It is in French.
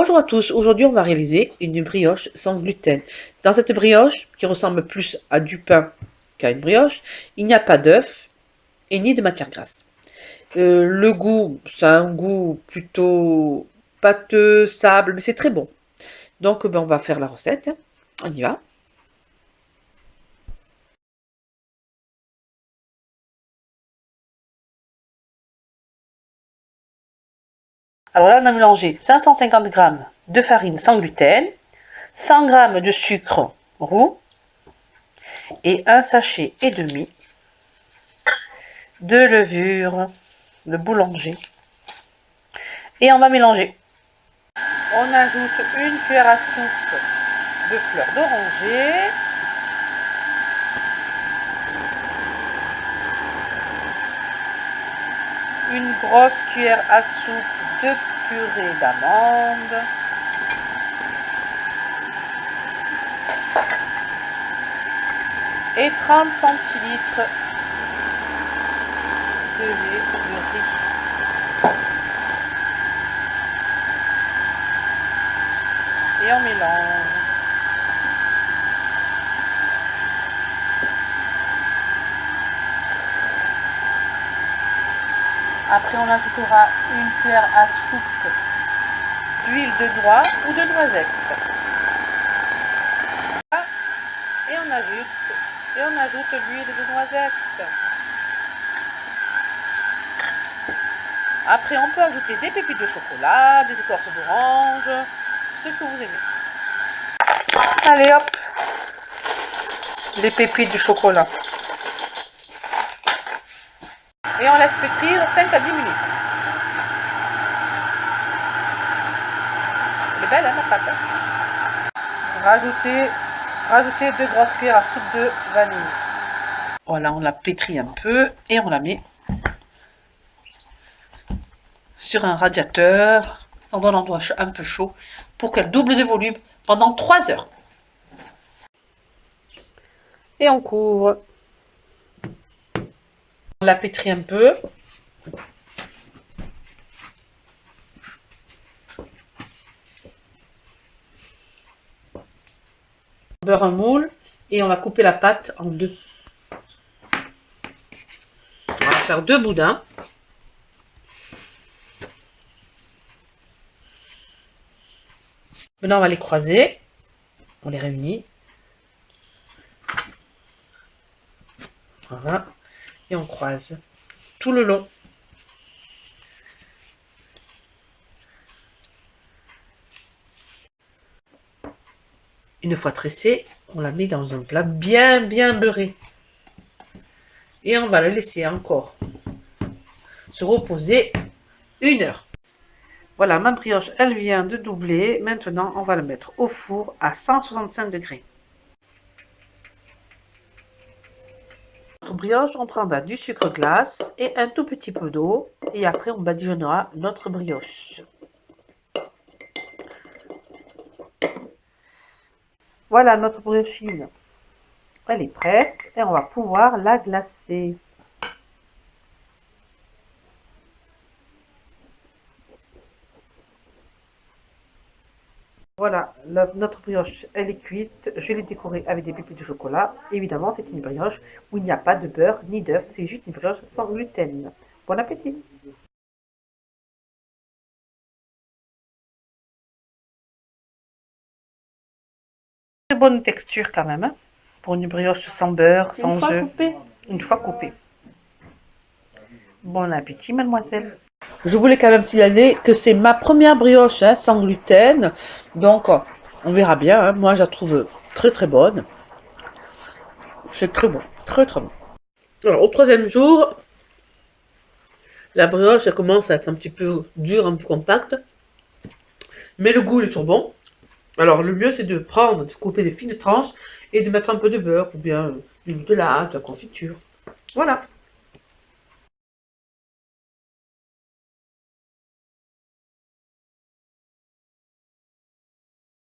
Bonjour à tous, aujourd'hui on va réaliser une brioche sans gluten. Dans cette brioche, qui ressemble plus à du pain qu'à une brioche, il n'y a pas d'œuf et ni de matière grasse. Le goût, c'est un goût plutôt pâteux, sable, mais c'est très bon. Donc on va faire la recette, on y va. Alors là on a mélangé 550 g de farine sans gluten, 100 g de sucre roux et un sachet et demi de levure, de boulanger. Et on va mélanger. On ajoute une cuillère à soupe de fleurs d'oranger. Une grosse cuillère à soupe de purée d'amande. Et 30 centilitres de lait de riz. Et on mélange. Après, on ajoutera une cuillère à soupe d'huile de noix ou de noisette. Et on ajoute l'huile de noisette. Après, on peut ajouter des pépites de chocolat, des écorces d'orange, ce que vous aimez. Allez hop, les pépites de chocolat. Et on laisse pétrir 5 à 10 minutes. Elle est belle, hein, ma pâte. Rajoutez 2 grosses cuillères à soupe de vanille. Voilà, on la pétrit un peu et on la met sur un radiateur dans un endroit un peu chaud pour qu'elle double de volume pendant 3 heures. Et on couvre. On la pétrit un peu. On beurre un moule et on va couper la pâte en deux. On va faire 2 boudins. Maintenant on va les croiser. On les réunit. Voilà. Et on croise tout le long. Une fois tressée, on la met dans un plat bien beurré. Et on va la laisser encore se reposer 1 heure. Voilà, ma brioche, elle vient de doubler. Maintenant, on va la mettre au four à 165 degrés. Notre brioche, on prendra du sucre glace et un tout petit peu d'eau. Et après, on badigeonnera notre brioche. Voilà, notre brioche fine, elle est prête et on va pouvoir la glacer. Voilà, notre brioche, elle est cuite. Je l'ai décorée avec des pépites de chocolat. Évidemment, c'est une brioche où il n'y a pas de beurre ni d'œuf. C'est juste une brioche sans gluten. Bon appétit! Très bonne texture quand même, hein, pour une brioche sans beurre, sans œuf. Une fois coupée. Bon appétit, mademoiselle. Je voulais quand même signaler que c'est ma première brioche sans gluten. Donc, on verra bien. Hein. Moi, je la trouve très bonne. C'est très bon. Très bon. Alors, au 3e jour, la brioche, elle commence à être un petit peu dure, un peu compacte. Mais le goût, il est toujours bon. Alors, le mieux, c'est de couper des fines tranches et de mettre un peu de beurre ou bien du Nutella, de la confiture. Voilà.